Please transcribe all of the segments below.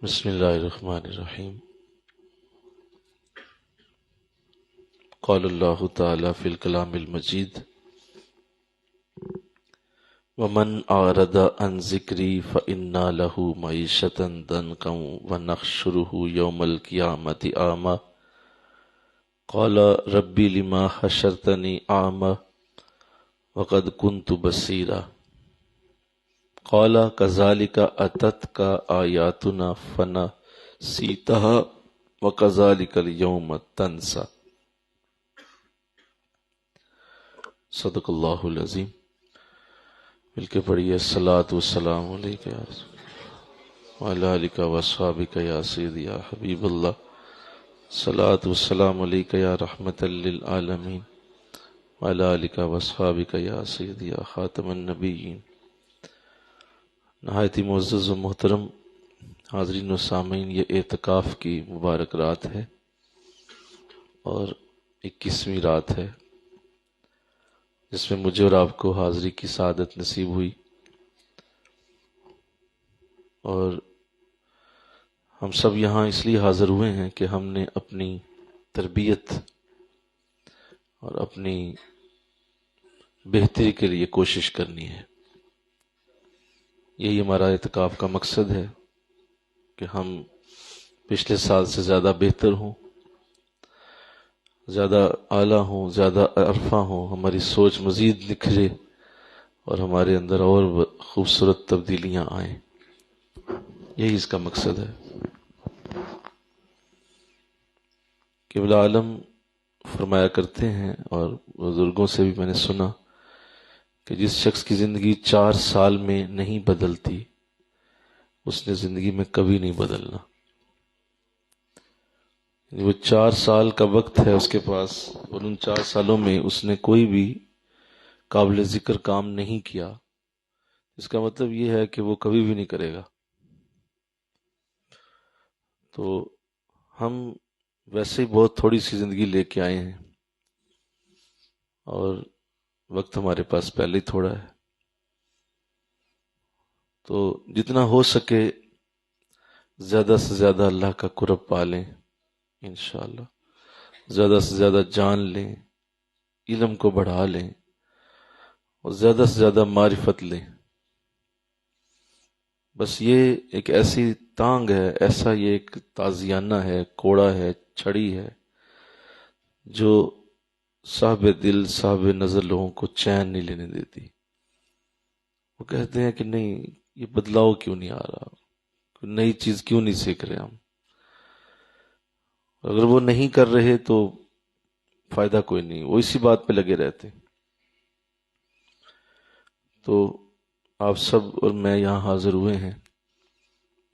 بسم اللہ الرحمن الرحیم۔ قال اللہ تعالی فی الکلام المجید ومن اعرض عن ذکری فإنا له معیشۃ ضنکا ونحشرہ یوم القیامۃ اعمی قال رب لما حشرتنی اعمی وقد كنت بصیرا قال كذلك اتتك آیاتنا فنسیتها وكذلك اليوم تنسى۔ صدق اللہ العظیم۔ مل کے پڑھیے الصلاۃ والسلام علیک یا رسول وعلی آلک واصحابک یا سیدی یا حبیب اللہ، الصلاۃ والسلام علیک یا رحمۃ للعالمین وعلی آلک واصحابک یا سیدی یا خاتم النبیین۔ نہایت ہی معزز و محترم حاضرین و سامعین، یہ اعتکاف کی مبارک رات ہے اور 21ویں رات ہے جس میں مجھے اور آپ کو حاضری کی سعادت نصیب ہوئی، اور ہم سب یہاں اس لیے حاضر ہوئے ہیں کہ ہم نے اپنی تربیت اور اپنی بہتری کے لیے کوشش کرنی ہے۔ یہی ہمارا اعتکاف کا مقصد ہے کہ ہم پچھلے سال سے زیادہ بہتر ہوں، زیادہ اعلیٰ ہوں، زیادہ عرفہ ہوں، ہماری سوچ مزید نکھرے اور ہمارے اندر اور خوبصورت تبدیلیاں آئیں۔ یہی اس کا مقصد ہے۔ قبلہ عالم فرمایا کرتے ہیں، اور بزرگوں سے بھی میں نے سنا کہ جس شخص کی زندگی 4 سال میں نہیں بدلتی اس نے زندگی میں کبھی نہیں بدلنا۔ وہ 4 سال کا وقت ہے اس کے پاس، اور ان 4 سالوں میں اس نے کوئی بھی قابل ذکر کام نہیں کیا، اس کا مطلب یہ ہے کہ وہ کبھی بھی نہیں کرے گا۔ تو ہم ویسے ہی بہت تھوڑی سی زندگی لے کے آئے ہیں، اور وقت ہمارے پاس پہلے ہی تھوڑا ہے، تو جتنا ہو سکے زیادہ سے زیادہ اللہ کا قرب پالیں انشاءاللہ، زیادہ سے زیادہ جان لیں، علم کو بڑھا لیں، اور زیادہ سے زیادہ معرفت لیں۔ بس یہ ایک ایسی تانگ ہے، ایسا یہ ایک تازیانہ ہے، کوڑا ہے، چھڑی ہے، جو صاحب دل صاحب نظر لوگوں کو چین نہیں لینے دیتی۔ وہ کہتے ہیں کہ نہیں، یہ بدلاؤ کیوں نہیں آ رہا، کوئی نئی چیز کیوں نہیں سیکھ رہے ہم۔ اگر وہ نہیں کر رہے تو فائدہ کوئی نہیں، وہ اسی بات پہ لگے رہتے۔ تو آپ سب اور میں یہاں حاضر ہوئے ہیں،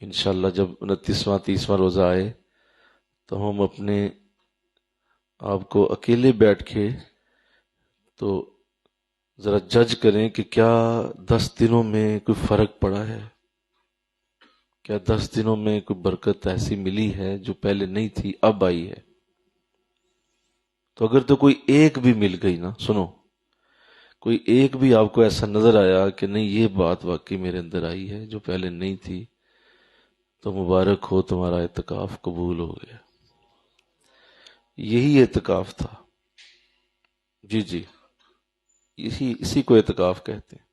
انشاءاللہ جب 29واں 30واں روزہ آئے تو ہم اپنے آپ کو اکیلے بیٹھ کے تو ذرا جج کریں کہ کیا 10 دنوں میں کوئی فرق پڑا ہے، کیا 10 دنوں میں کوئی برکت ایسی ملی ہے جو پہلے نہیں تھی اب آئی ہے۔ تو اگر تو کوئی ایک بھی مل گئی نا، سنو، کوئی ایک بھی آپ کو ایسا نظر آیا کہ نہیں یہ بات واقعی میرے اندر آئی ہے جو پہلے نہیں تھی، تو مبارک ہو، تمہارا اعتکاف قبول ہو گیا۔ یہی اعتکاف تھا، جی جی، اسی کو اعتکاف کہتے ہیں۔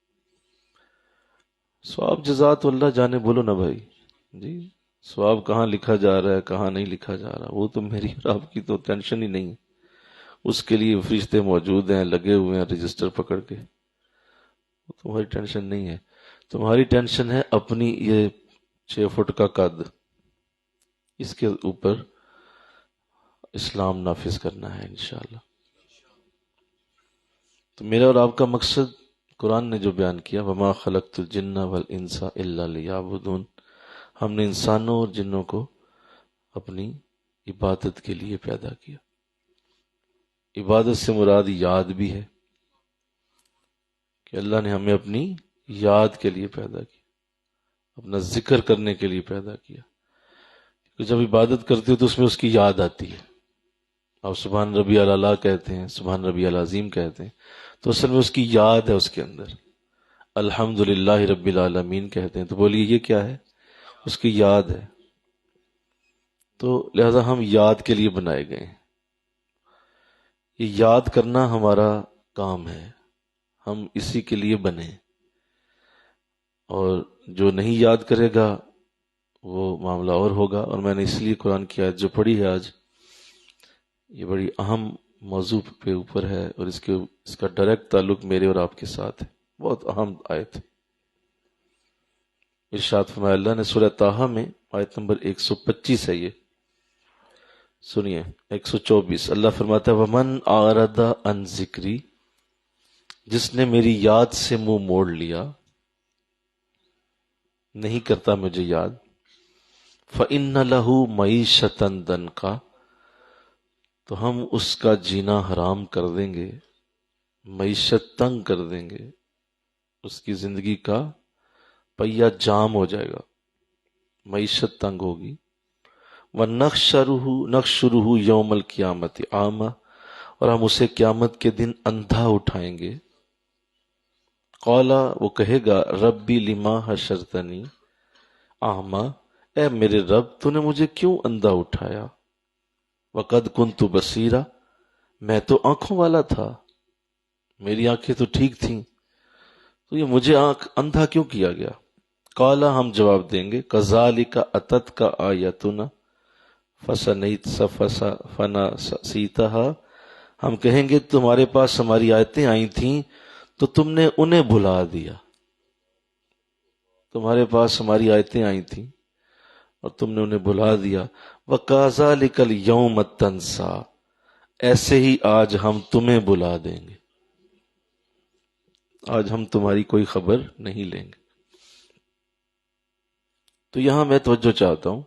ثواب جزات اللہ جانے، بولو نا بھائی جی، ثواب کہاں لکھا جا رہا ہے کہاں نہیں لکھا جا رہا، وہ تو میری اور آپ کی تو ٹینشن ہی نہیں ہے۔ اس کے لیے فرشتے موجود ہیں، لگے ہوئے ہیں رجسٹر پکڑ کے، تمہاری ٹینشن نہیں ہے۔ تمہاری ٹینشن ہے اپنی یہ 6 فٹ کا قد، اس کے اوپر اسلام نافذ کرنا ہے انشاءاللہ۔ تو میرا اور آپ کا مقصد قرآن نے جو بیان کیا، وما خلقت الجن والانس الا لیعبدون، ہم نے انسانوں اور جنوں کو اپنی عبادت کے لیے پیدا کیا۔ عبادت سے مراد یاد بھی ہے کہ اللہ نے ہمیں اپنی یاد کے لیے پیدا کیا، اپنا ذکر کرنے کے لیے پیدا کیا۔ کہ جب عبادت کرتے ہو تو اس میں اس کی یاد آتی ہے۔ آپ سبحان ربی الاعلیٰ کہتے ہیں، سبحان ربی العظیم کہتے ہیں، تو اصل میں اس کی یاد ہے اس کے اندر۔ الحمدللہ رب العالمین کہتے ہیں تو بولیے یہ کیا ہے؟ اس کی یاد ہے۔ تو لہذا ہم یاد کے لیے بنائے گئے ہیں. یہ یاد کرنا ہمارا کام ہے، ہم اسی کے لیے بنے. اور جو نہیں یاد کرے گا وہ معاملہ اور ہوگا. اور میں نے اس لیے قرآن کی آیت جو پڑھی ہے آج، یہ بڑی اہم موضوع پہ اوپر ہے، اور اس کا ڈائریکٹ تعلق میرے اور آپ کے ساتھ ہے. بہت اہم آیت ہے. ارشاد فرمایا اللہ نے سورہ طٰہٰ میں، آیت نمبر 125 ہے یہ، سنیے 124. اللہ فرماتا ہے وَمَنْ أَعْرَضَ عَنْ ذِكْرِي، جس نے میری یاد سے منہ موڑ لیا، نہیں کرتا مجھے یاد، فَإِنَّ لَهُ مَعِيشَةً ضَنْكًا، تو ہم اس کا جینا حرام کر دیں گے، معیشت تنگ کر دیں گے، اس کی زندگی کا پہیہ جام ہو جائے گا، معیشت تنگ ہوگی. وَنَحْشُرُهُ يَوْمَ الْقِيَامَةِ أَعْمَىٰ، اور ہم اسے قیامت کے دن اندھا اٹھائیں گے. قَالَ، وہ کہے گا ربی لما حشرتنی اعمیٰ، اے میرے رب تو نے مجھے کیوں اندھا اٹھایا. وَقَدْ كُنْتُ بَصِيرًا، میں تو آنکھوں والا تھا، میری آنکھیں تو ٹھیک تھیں، تو یہ مجھے اندھا کیوں کیا گیا. قَالَ، ہم جواب دیں گے كَذَلِكَ أَتَتْكَ آیَاتُنَا فَنَسِيتَهَا، ہم کہیں گے تمہارے پاس ہماری آیتیں آئی تھیں تو تم نے انہیں بھلا دیا. تمہارے پاس ہماری آیتیں آئی تھیں اور تم نے انہیں بھلا دیا. وَكَذَلِكَ الْيَوْمَ تَنْسَىٰ، ایسے ہی آج ہم تمہیں بھلا دیں گے، آج ہم تمہاری کوئی خبر نہیں لیں گے. تو یہاں میں توجہ چاہتا ہوں،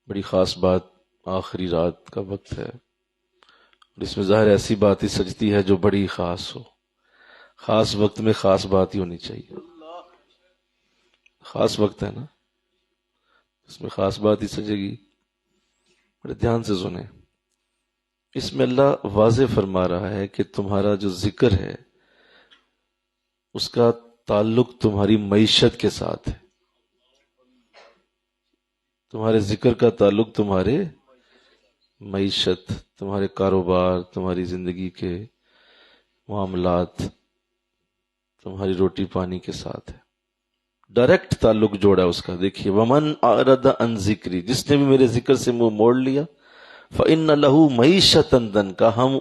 بڑی خاص بات، آخری رات کا وقت ہے، اور اس میں ظاہر ایسی بات ہی سجتی ہے جو بڑی خاص ہو. خاص وقت میں خاص بات ہی ہونی چاہیے. خاص وقت ہے نا، اس میں خاص بات ہی سجے گی. بڑے دھیان سے سنیں. اس میں اللہ واضح فرما رہا ہے کہ تمہارا جو ذکر ہے اس کا تعلق تمہاری معیشت کے ساتھ ہے. تمہارے ذکر کا تعلق تمہارے معیشت، تمہارے کاروبار، تمہاری زندگی کے معاملات، تمہاری روٹی پانی کے ساتھ ہے. ڈائریکٹ تعلق جوڑا ہے اس کا. دیکھیے ومن اعرض عن ذکری، جس نے بھی میرے ذکر سے منہ موڑ لیا، فإن له معیشۃ ضنکا، ہم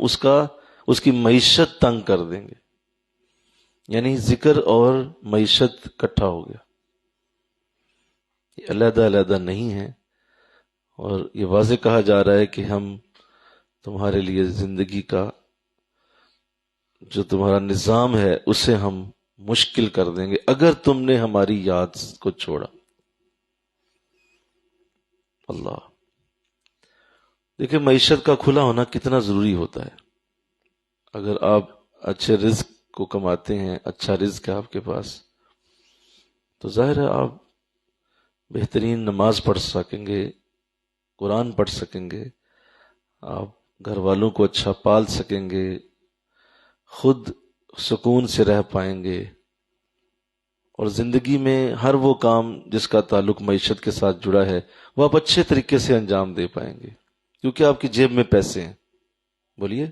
اس کی معیشت تنگ کر دیں گے. یعنی ذکر اور معیشت اکٹھا ہو گیا، یہ علیحدہ علیحدہ نہیں ہے. اور یہ واضح کہا جا رہا ہے کہ ہم تمہارے لیے زندگی کا جو تمہارا نظام ہے اسے ہم مشکل کر دیں گے اگر تم نے ہماری یاد کو چھوڑا. اللہ، دیکھیں معیشت کا کھلا ہونا کتنا ضروری ہوتا ہے. اگر آپ اچھے رزق کو کماتے ہیں، اچھا رزق ہے آپ کے پاس، تو ظاہر ہے آپ بہترین نماز پڑھ سکیں گے، قرآن پڑھ سکیں گے، آپ گھر والوں کو اچھا پال سکیں گے، خود سکون سے رہ پائیں گے، اور زندگی میں ہر وہ کام جس کا تعلق معیشت کے ساتھ جڑا ہے وہ آپ اچھے طریقے سے انجام دے پائیں گے، کیونکہ آپ کی جیب میں پیسے ہیں. بولیے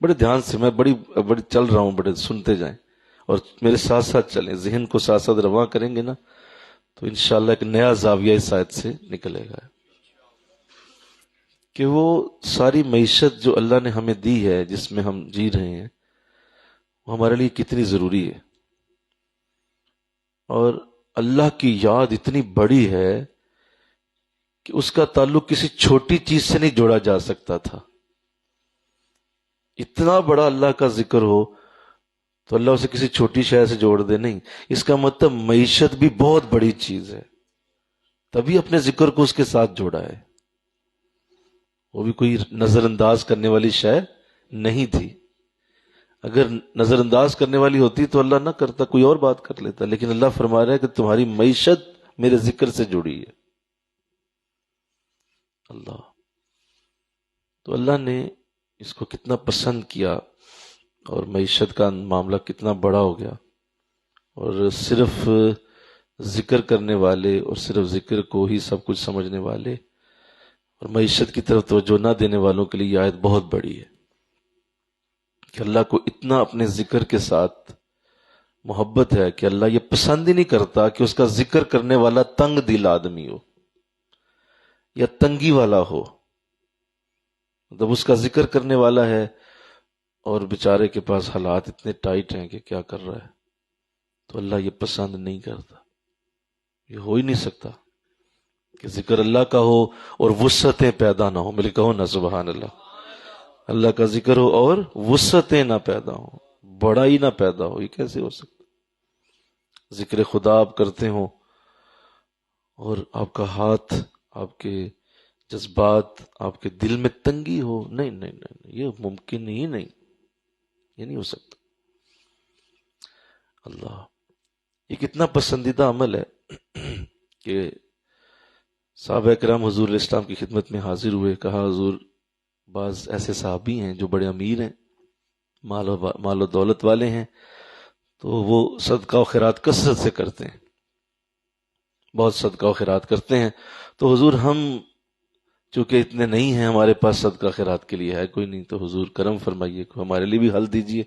بڑے دھیان سے، میں بڑی چل رہا ہوں، بڑے سنتے جائیں اور میرے ساتھ ساتھ چلیں. ذہن کو ساتھ ساتھ رواں کریں گے نا تو انشاءاللہ ایک نیا زاویہ اس آیت سے نکلے گا کہ وہ ساری معیشت جو اللہ نے ہمیں دی ہے، جس میں ہم جی رہے ہیں، وہ ہمارے لیے کتنی ضروری ہے. اور اللہ کی یاد اتنی بڑی ہے کہ اس کا تعلق کسی چھوٹی چیز سے نہیں جوڑا جا سکتا تھا. اتنا بڑا اللہ کا ذکر ہو تو اللہ اسے کسی چھوٹی شے سے جوڑ دے نہیں. اس کا مطلب معیشت بھی بہت بڑی چیز ہے، تبھی اپنے ذکر کو اس کے ساتھ جوڑا ہے. وہ بھی کوئی نظر انداز کرنے والی شے نہیں تھی. اگر نظر انداز کرنے والی ہوتی تو اللہ نہ کرتا، کوئی اور بات کر لیتا. لیکن اللہ فرما رہا ہے کہ تمہاری معیشت میرے ذکر سے جڑی ہے. اللہ، تو اللہ نے اس کو کتنا پسند کیا اور معیشت کا معاملہ کتنا بڑا ہو گیا. اور صرف ذکر کرنے والے اور صرف ذکر کو ہی سب کچھ سمجھنے والے اور معیشت کی طرف توجہ نہ دینے والوں کے لیے یہ آیت بہت بڑی ہے کہ اللہ کو اتنا اپنے ذکر کے ساتھ محبت ہے کہ اللہ یہ پسند ہی نہیں کرتا کہ اس کا ذکر کرنے والا تنگ دل آدمی ہو یا تنگی والا ہو. جب اس کا ذکر کرنے والا ہے اور بیچارے کے پاس حالات اتنے ٹائٹ ہیں کہ کیا کر رہا ہے، تو اللہ یہ پسند نہیں کرتا. یہ ہو ہی نہیں سکتا کہ ذکر اللہ کا ہو اور وسعتیں پیدا نہ ہو. مل کہو نا سبحان اللہ. اللہ کا ذکر ہو اور وسعتیں نہ پیدا ہو، بڑائی نہ پیدا ہو. یہ کیسے ہو سکتا؟ ذکر خدا آپ کرتے ہوں اور آپ کا ہاتھ، آپ کے جذبات، آپ کے دل میں تنگی ہو، نہیں نہیں نہیں، یہ ممکن ہی نہیں، یہ نہیں ہو سکتا. اللہ یہ کتنا پسندیدہ عمل ہے کہ صحابہ کرام حضور علیہ السلام کی خدمت میں حاضر ہوئے. کہا حضور بعض ایسے صحابی ہیں جو بڑے امیر ہیں، مال و دولت والے ہیں، تو وہ صدقہ و خیرات کثرت سے کرتے ہیں، بہت صدقہ و خیرات کرتے ہیں. تو حضور ہم چونکہ اتنے نہیں ہیں، ہمارے پاس صدقہ خیرات کے لیے ہے کوئی نہیں، تو حضور کرم فرمائیے، ہمارے لیے بھی حل دیجئے.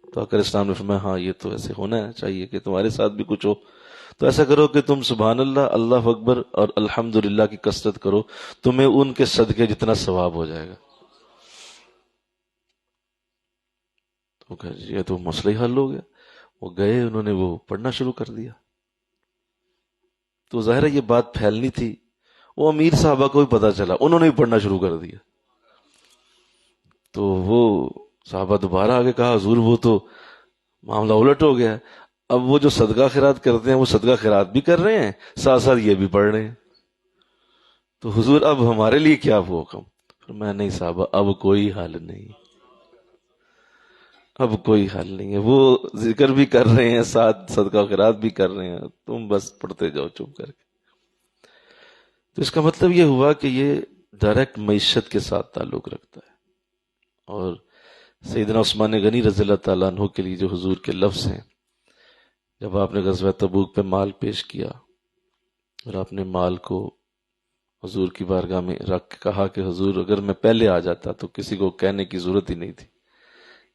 تو آقا اسلام نے فرمایا ہاں یہ تو ایسے ہونا چاہیے کہ تمہارے ساتھ بھی کچھ ہو. تو ایسا کرو کہ تم سبحان اللہ، اللہ اکبر اور الحمدللہ کی کثرت کرو، تمہیں ان کے صدقے جتنا ثواب ہو جائے گا. تو کہ یہ تو مسئلہ ہی حل ہو گیا. وہ گئے، انہوں نے وہ پڑھنا شروع کر دیا. تو ظاہر ہے یہ بات پھیلنی تھی. وہ امیر صحابہ کو بھی پتا چلا، انہوں نے بھی پڑھنا شروع کر دیا. تو وہ صحابہ دوبارہ آگے کہا حضور وہ تو معاملہ الٹ ہو گیا. اب وہ جو صدقہ خیرات کرتے ہیں وہ صدقہ خیرات بھی کر رہے ہیں، ساتھ ساتھ یہ بھی پڑھ رہے ہیں. تو حضور اب ہمارے لیے کیا حکم؟ میں نہیں صحابہ اب کوئی حل نہیں، اب کوئی حل نہیں ہے. وہ ذکر بھی کر رہے ہیں، ساتھ صدقہ خیرات بھی کر رہے ہیں، تم بس پڑھتے جاؤ چپ کر کے. تو اس کا مطلب یہ ہوا کہ یہ ڈائریکٹ معیشت کے ساتھ تعلق رکھتا ہے. اور سیدنا عثمان غنی رضی اللہ تعالیٰ عنہ کے لیے جو حضور کے لفظ ہیں، جب آپ نے غزوہ تبوک پہ مال پیش کیا اور آپ نے مال کو حضور کی بارگاہ میں رکھ کے کہا کہ حضور اگر میں پہلے آ جاتا تو کسی کو کہنے کی ضرورت ہی نہیں تھی،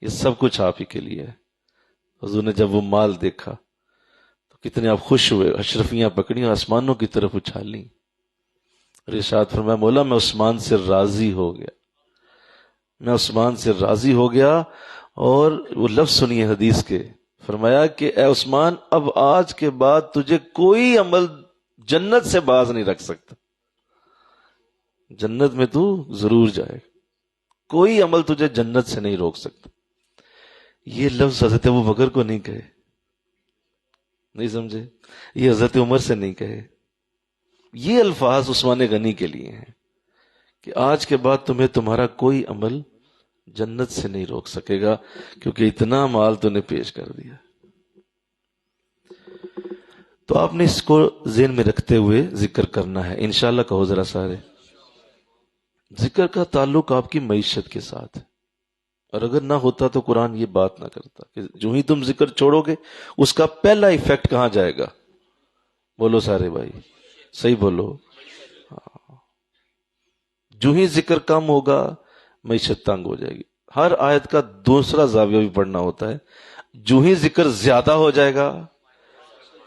یہ سب کچھ آپ ہی کے لیے ہے. حضور نے جب وہ مال دیکھا تو کتنے آپ خوش ہوئے، اشرفیاں پکڑی اور آسمانوں کی طرف اچھالیں. ارشاد فرمایا مولا میں عثمان سے راضی ہو گیا، میں عثمان سے راضی ہو گیا. اور وہ لفظ سنیے حدیث کے، فرمایا کہ اے عثمان اب آج کے بعد تجھے کوئی عمل جنت سے باز نہیں رکھ سکتا، جنت میں تو ضرور جائے گا، کوئی عمل تجھے جنت سے نہیں روک سکتا. یہ لفظ حضرت ابوبکر کو نہیں کہے، نہیں سمجھے، یہ حضرت عمر سے نہیں کہے، یہ الفاظ عثمان غنی کے لیے ہیں کہ آج کے بعد تمہیں تمہارا کوئی عمل جنت سے نہیں روک سکے گا، کیونکہ اتنا مال تو نے پیش کر دیا. تو آپ نے اس کو ذہن میں رکھتے ہوئے ذکر کرنا ہے انشاءاللہ. کہو ذرا سارے، ذکر کا تعلق آپ کی معیشت کے ساتھ ہے. اور اگر نہ ہوتا تو قرآن یہ بات نہ کرتا کہ جو ہی تم ذکر چھوڑو گے اس کا پہلا ایفیکٹ کہاں جائے گا؟ بولو سارے بھائی، صحیح بولو. جو ہی ذکر کم ہوگا معیشت تنگ ہو جائے گی. ہر آیت کا دوسرا زاویہ بھی پڑھنا ہوتا ہے. جو ہی ذکر زیادہ ہو جائے گا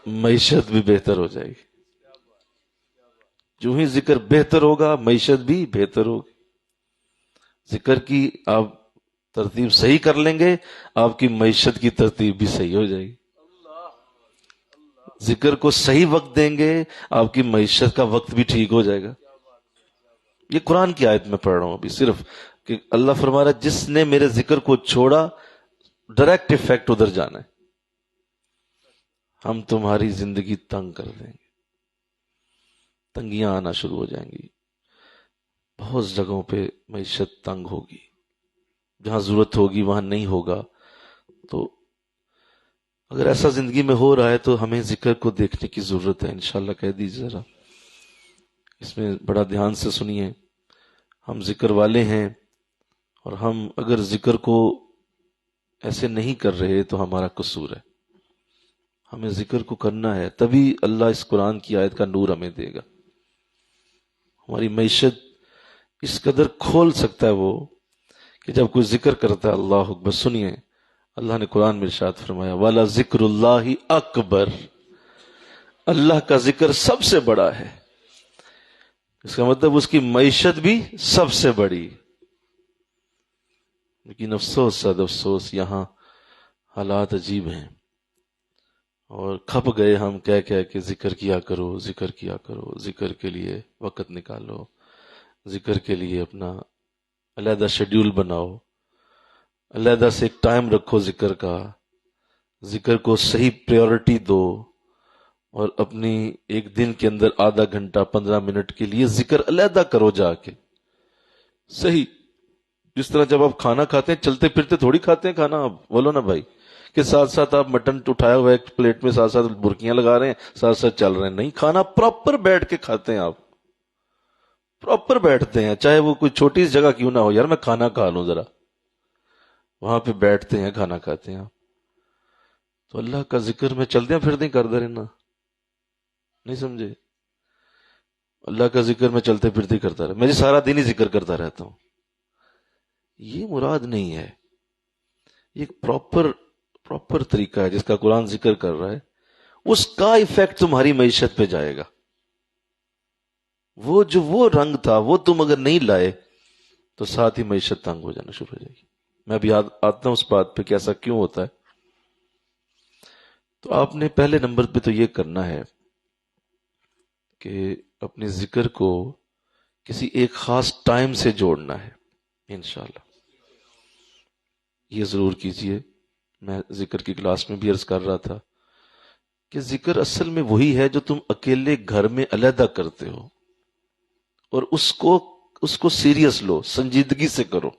معیشت بھی بہتر ہو جائے گی. جو ہی ذکر بہتر ہوگا معیشت بھی بہتر ہوگی. ذکر کی آپ ترتیب صحیح کر لیں گے، آپ کی معیشت کی ترتیب بھی صحیح ہو جائے گی. ذکر کو صحیح وقت دیں گے، آپ کی معیشت کا وقت بھی ٹھیک ہو جائے گا. یہ قرآن کی آیت میں پڑھ رہا ہوں ابھی صرف، کہ اللہ فرما رہا ہے جس نے میرے ذکر کو چھوڑا ڈائریکٹ ایفیکٹ ادھر جانا ہے، ہم تمہاری زندگی تنگ کر دیں گے، تنگیاں آنا شروع ہو جائیں گی. بہت جگہوں پہ معیشت تنگ ہوگی، جہاں ضرورت ہوگی وہاں نہیں ہوگا. تو اگر ایسا زندگی میں ہو رہا ہے تو ہمیں ذکر کو دیکھنے کی ضرورت ہے. انشاءاللہ کہہ دیجیے ذرا، اس میں بڑا دھیان سے سنیے. ہم ذکر والے ہیں اور ہم اگر ذکر کو ایسے نہیں کر رہے تو ہمارا قصور ہے. ہمیں ذکر کو کرنا ہے، تبھی اللہ اس قرآن کی آیت کا نور ہمیں دے گا. ہماری معیشت اس قدر کھول سکتا ہے وہ کہ جب کوئی ذکر کرتا ہے اللہ اکبر. سنیے اللہ نے قرآن میں ارشاد فرمایا والا ذکر اللہ اکبر، اللہ کا ذکر سب سے بڑا ہے. اس کا مطلب اس کی معیشت بھی سب سے بڑی. لیکن افسوس صد افسوس یہاں حالات عجیب ہیں، اور کھپ گئے ہم کہہ کہ ذکر کیا کرو، ذکر کیا کرو، ذکر کے لیے وقت نکالو، ذکر کے لیے اپنا علیحدہ شیڈیول بناؤ، علیحدہ سے ایک ٹائم رکھو ذکر کا، ذکر کو صحیح پریورٹی دو، اور اپنی ایک دن کے اندر آدھا گھنٹہ 15 منٹ کے لیے ذکر علیحدہ کرو جا کے. صحیح جس طرح جب آپ کھانا کھاتے ہیں چلتے پھرتے تھوڑی کھاتے ہیں کھانا، آپ بولو نا بھائی، کہ ساتھ ساتھ آپ مٹن اٹھایا ہوا ہے ایک پلیٹ میں، ساتھ ساتھ برکیاں لگا رہے ہیں، ساتھ ساتھ چل رہے ہیں. نہیں، کھانا پراپر بیٹھ کے کھاتے ہیں، آپ پراپر بیٹھتے ہیں، چاہے وہ کوئی چھوٹی سی جگہ کیوں نہ ہو. یار میں کھانا کھا لوں ذرا، وہاں پہ بیٹھتے ہیں کھانا کھاتے ہیں آپ. تو اللہ کا ذکر میں چلتے پھرتے کرتے رہنا، نہیں سمجھے؟ اللہ کا ذکر میں چلتے پھرتے کرتا رہا، میں جی سارا دن ہی ذکر کرتا رہتا ہوں، یہ مراد نہیں ہے. یہ ایک پراپر طریقہ ہے جس کا قرآن ذکر کر رہا ہے، اس کا ایفیکٹ تمہاری معیشت پہ جائے گا. وہ رنگ تھا وہ تم اگر نہیں لائے تو ساتھ ہی معیشت تنگ ہو جانا شروع ہو جائے گی. میں ابھی آتا ہوں اس بات پہ کہ ایسا کیوں ہوتا ہے. تو آپ نے پہلے نمبر پہ تو یہ کرنا ہے کہ اپنے ذکر کو کسی ایک خاص ٹائم سے جوڑنا ہے انشاءاللہ. یہ ضرور کیجئے. میں ذکر کی کلاس میں بھی عرض کر رہا تھا کہ ذکر اصل میں وہی ہے جو تم اکیلے گھر میں علیحدہ کرتے ہو، اور اس کو سیریس لو، سنجیدگی سے کرو،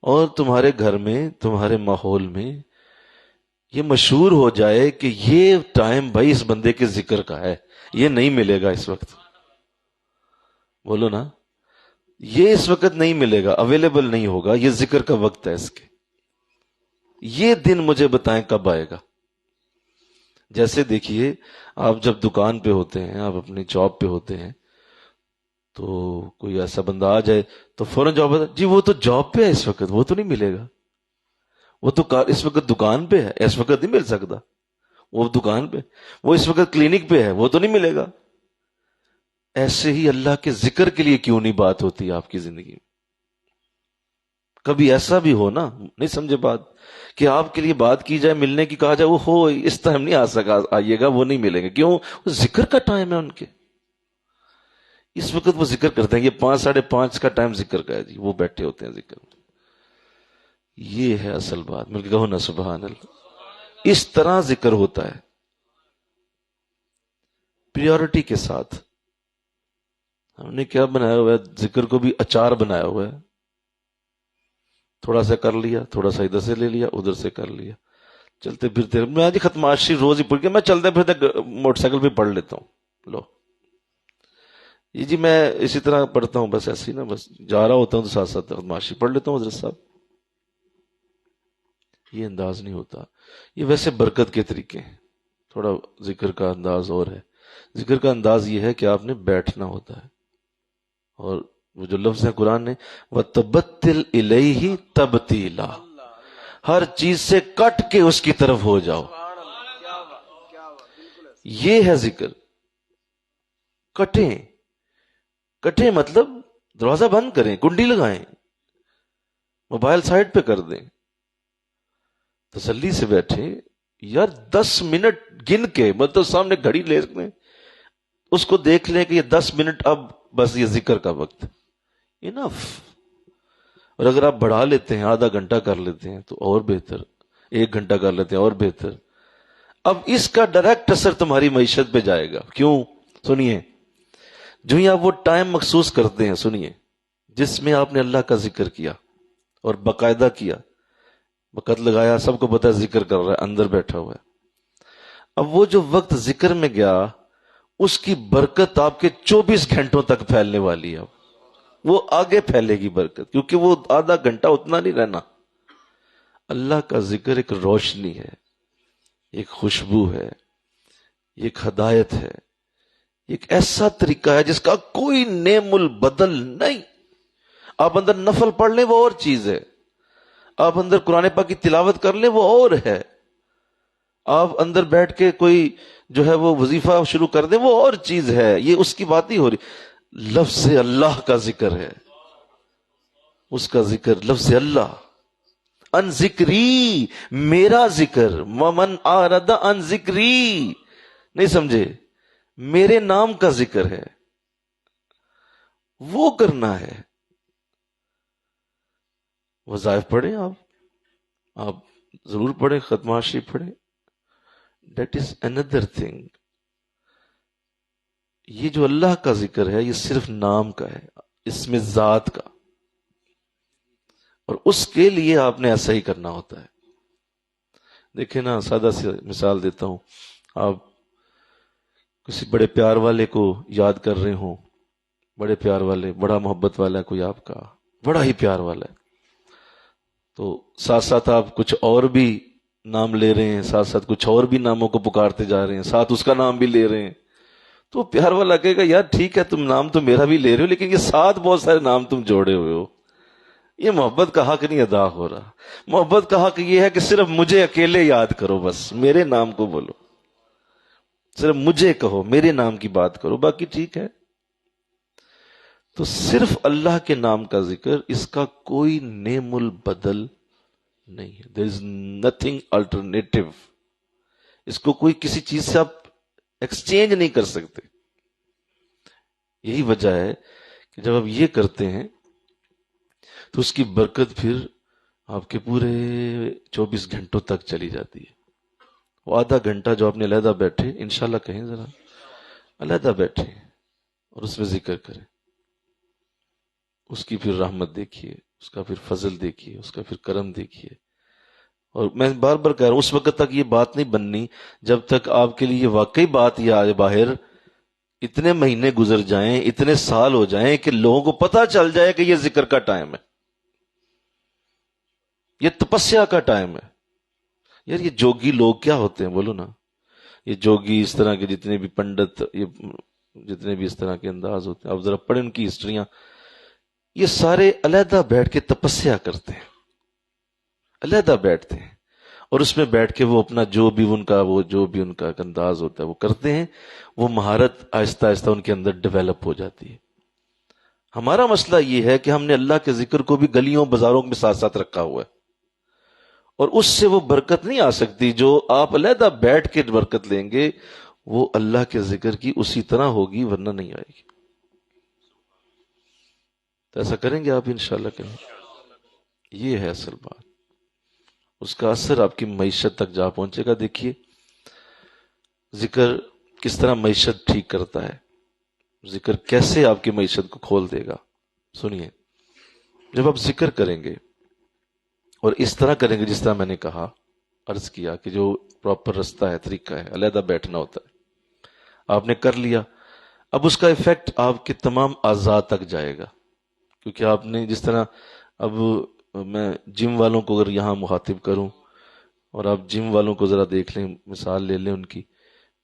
اور تمہارے گھر میں تمہارے ماحول میں یہ مشہور ہو جائے کہ یہ ٹائم بھائی اس بندے کے ذکر کا ہے. یہ نہیں ملے گا اس وقت، بولو نا، یہ اس وقت نہیں ملے گا، اویلیبل نہیں ہوگا، یہ ذکر کا وقت ہے اس کے. یہ دن مجھے بتائیں کب آئے گا. جیسے دیکھیے آپ جب دکان پہ ہوتے ہیں، آپ اپنی جاب پہ ہوتے ہیں، تو کوئی ایسا بندہ آ جائے تو فوراً جاب جی وہ تو جاب پہ ہے اس وقت، وہ تو نہیں ملے گا، وہ تو اس وقت دکان پہ ہے، اس وقت نہیں مل سکتا، وہ دکان پہ، وہ اس وقت کلینک پہ ہے، وہ تو نہیں ملے گا. ایسے ہی اللہ کے ذکر کے لیے کیوں نہیں بات ہوتی آپ کی زندگی میں؟ کبھی ایسا بھی ہو نا، نہیں سمجھے بات، کہ آپ کے لیے بات کی جائے، ملنے کی کہا جائے، وہ ہو اس ٹائم نہیں آ سکا، آئیے گا، وہ نہیں ملیں گے. کیوں؟ ذکر کا ٹائم ہے ان کے، اس وقت وہ ذکر کرتے ہیں. یہ 5 ساڑھے 5 کا ٹائم ذکر کا ہے جی، وہ بیٹھے ہوتے ہیں ذکر میں. یہ ہے اصل بات. مل کے کہو نا سبحان اللہ. اس طرح ذکر ہوتا ہے پریورٹی کے ساتھ. ہم نے کیا بنایا ہوا ہے؟ ذکر کو بھی اچار بنایا ہوا ہے. تھوڑا سا کر لیا، تھوڑا سا ادھر سے لے لیا، ادھر سے کر لیا، چلتے پھرتے. میں آج ختماشی روز ہی پڑھ کے میں چلتے پھرتے موٹر سائیکل پہ پڑھ لیتا ہوں. لو یہ جی میں اسی طرح پڑھتا ہوں، بس ایسے ہی نا، بس جا رہا ہوتا ہوں تو ساتھ ساتھ ختماشی پڑھ لیتا ہوں حضرت صاحب. یہ انداز نہیں ہوتا. یہ ویسے برکت کے طریقے ہیں. تھوڑا ذکر کا انداز اور ہے. ذکر کا انداز یہ ہے کہ آپ نے بیٹھنا ہوتا ہے، اور وہ جو لفظ ہے قرآن نے وَتَبَتِّلْ إِلَيْهِ تَبْتِيلًا، ہر چیز سے کٹ کے اس کی طرف ہو جاؤ. یہ ہے ذکر. کٹیں مطلب دروازہ بند کریں، کنڈی لگائیں، موبائل سائڈ پہ کر دیں، تسلی سے بیٹھیں. یار 10 منٹ گن کے، مطلب سامنے گھڑی لے لیں، اس کو دیکھ لیں کہ یہ 10 منٹ اب بس یہ ذکر کا وقت، انف. اور اگر آپ بڑھا لیتے ہیں، آدھا گھنٹہ کر لیتے ہیں تو اور بہتر، 1 گھنٹہ کر لیتے ہیں اور بہتر. اب اس کا ڈائریکٹ اثر تمہاری معیشت پہ جائے گا. کیوں؟ سنیے، جو ہی آپ وہ ٹائم مخصوص کرتے ہیں، سنیے، جس میں آپ نے اللہ کا ذکر کیا اور باقاعدہ کیا، وقت لگایا، سب کو پتہ ہے ذکر کر رہا ہے، اندر بیٹھا ہوا ہے. اب وہ جو وقت ذکر میں گیا، اس کی برکت آپ کے 24 گھنٹوں تک پھیلنے والی ہے. اب وہ آگے پھیلے گی برکت، کیونکہ وہ آدھا گھنٹہ اتنا نہیں رہنا. اللہ کا ذکر ایک روشنی ہے، ایک خوشبو ہے، ایک ہدایت ہے، ایک ایسا طریقہ ہے جس کا کوئی نعم البدل نہیں. آپ اندر نفل پڑھ لیں وہ اور چیز ہے، آپ اندر قرآن پاک کی تلاوت کر لیں وہ اور ہے، آپ اندر بیٹھ کے کوئی جو ہے وہ وظیفہ شروع کر دیں وہ اور چیز ہے. یہ اس کی بات ہی ہو رہی. لفظ اللہ کا ذکر ہے، اس کا ذکر، لفظ اللہ. ان ذکری، میرا ذکر. ومن اعرض ان ذکری، نہیں سمجھے، میرے نام کا ذکر ہے، وہ کرنا ہے. وظائف پڑھیں، آپ ضرور پڑھیں، ختمہ شریف پڑھیں. That is another thing. یہ جو اللہ کا ذکر ہے یہ صرف نام کا ہے، اس میں ذات کا، اور اس کے لیے آپ نے ایسا ہی کرنا ہوتا ہے. دیکھیں نا، سادہ سی مثال دیتا ہوں. آپ کسی بڑے پیار والے کو یاد کر رہے ہوں، بڑے پیار والے، بڑا محبت والا ہے کوئی آپ کا، بڑا ہی پیار والا ہے، تو ساتھ ساتھ آپ کچھ اور بھی نام لے رہے ہیں، ساتھ ساتھ کچھ اور بھی ناموں کو پکارتے جا رہے ہیں، ساتھ اس کا نام بھی لے رہے ہیں. تو پیار والا کہے گا یار ٹھیک ہے، تم نام تو میرا بھی لے رہے ہو لیکن یہ ساتھ بہت سارے نام تم جوڑے ہوئے ہو، یہ محبت کا حق نہیں ادا ہو رہا. محبت کا حق یہ ہے کہ صرف مجھے اکیلے یاد کرو، بس میرے نام کو بولو، صرف مجھے کہو، میرے نام کی بات کرو، باقی ٹھیک ہے. تو صرف اللہ کے نام کا ذکر، اس کا کوئی نعم البدل نہیں ہے. there is nothing alternative. اس کو کوئی کسی چیز سے آپ ایکسچینج نہیں کر سکتے. یہی وجہ ہے کہ جب آپ یہ کرتے ہیں تو اس کی برکت پھر آپ کے پورے 24 گھنٹوں تک چلی جاتی ہے. وہ آدھا گھنٹہ جو آپ نے علیحدہ بیٹھے، انشاءاللہ کہیں ذرا علیحدہ بیٹھے اور اس میں ذکر کریں، اس کی پھر رحمت دیکھیے، اس کا پھر فضل دیکھیے، اس کا پھر کرم دیکھیے. اور میں بار بار کہہ رہا ہوں، اس وقت تک یہ بات نہیں بننی جب تک آپ کے لیے واقعی بات یہ آئے باہر. اتنے مہینے گزر جائیں، اتنے سال ہو جائیں کہ لوگوں کو پتہ چل جائے کہ یہ ذکر کا ٹائم ہے، یہ تپسیا کا ٹائم ہے. یار یہ جوگی لوگ کیا ہوتے ہیں بولو نا، یہ جوگی، اس طرح کے جتنے بھی پنڈت، یہ جتنے بھی اس طرح کے انداز ہوتے ہیں، آپ ذرا پڑھیں ان کی ہسٹریاں. یہ سارے علیحدہ بیٹھ کے تپسیا کرتے ہیں، علیحدہ بیٹھتے ہیں، اور اس میں بیٹھ کے وہ اپنا جو بھی ان کا انداز ہوتا ہے وہ کرتے ہیں. وہ مہارت آہستہ آہستہ ان کے اندر ڈیولپ ہو جاتی ہے. ہمارا مسئلہ یہ ہے کہ ہم نے اللہ کے ذکر کو بھی گلیوں بازاروں میں ساتھ ساتھ رکھا ہوا ہے، اور اس سے وہ برکت نہیں آ سکتی جو آپ علیحدہ بیٹھ کے برکت لیں گے. وہ اللہ کے ذکر کی اسی طرح ہوگی، ورنہ نہیں آئے گی. تو ایسا کریں گے آپ انشاءاللہ کہیں. یہ ہے اصل بات، اس کا اثر آپ کی معیشت تک جا پہنچے گا. دیکھیے ذکر کس طرح معیشت ٹھیک کرتا ہے، ذکر کیسے آپ کی معیشت کو کھول دے گا. سنیے، جب آپ ذکر کریں گے اور اس طرح کریں گے جس طرح میں نے کہا، عرض کیا کہ جو پراپر رستہ ہے، طریقہ ہے، علیحدہ بیٹھنا ہوتا ہے، آپ نے کر لیا. اب اس کا ایفیکٹ آپ کے تمام اعضاء تک جائے گا. کیونکہ آپ نے جس طرح، اب میں جم والوں کو اگر یہاں مخاطب کروں اور آپ جم والوں کو ذرا دیکھ لیں، مثال لے لیں ان کی.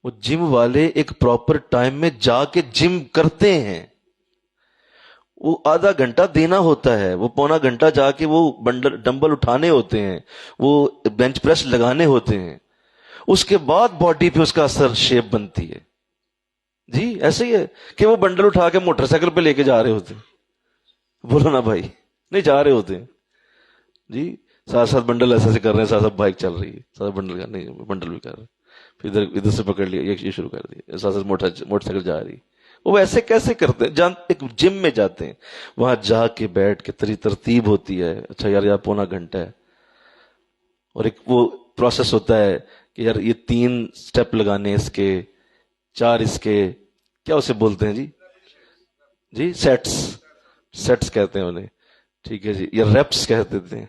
وہ جم والے ایک پراپر ٹائم میں جا کے جم کرتے ہیں. وہ آدھا گھنٹہ دینا ہوتا ہے، وہ پونا گھنٹہ جا کے وہ ڈمبل اٹھانے ہوتے ہیں، وہ بینچ پریس لگانے ہوتے ہیں. اس کے بعد باڈی پہ اس کا اثر، شیپ بنتی ہے. جی ایسے ہی ہے کہ وہ بنڈل اٹھا کے موٹر سائیکل پہ لے کے جا رہے ہوتے ہیں. بولو نا بھائی، نہیں جا رہے ہوتے ہیں جی، ساتھ ساتھ بنڈل ایسے سے کر رہے ہیں، ساتھ ساتھ بائک چل رہی ہے، ساتھ بنڈل نہیں، بنڈل بھی کر رہے ہیں، پھر ادھر سے پکڑ لیا، یہ شروع کر دیا، ساتھ ساتھ موٹر سائیکل جا رہی ہے. وہ ایسے کیسے کرتے ہیں؟ ایک جم میں جاتے ہیں، وہاں جا کے بیٹھ کے ترتیب ہوتی ہے. اچھا یار پونا گھنٹہ ہے، اور ایک وہ پروسیس ہوتا ہے کہ یار یہ 3 سٹیپ لگانے، اس کے 4 اس کے، کیا اسے بولتے ہیں جی سیٹس کہتے ہیں انہیں، ٹھیک ہے جی، یا ریپس کہتے تھے،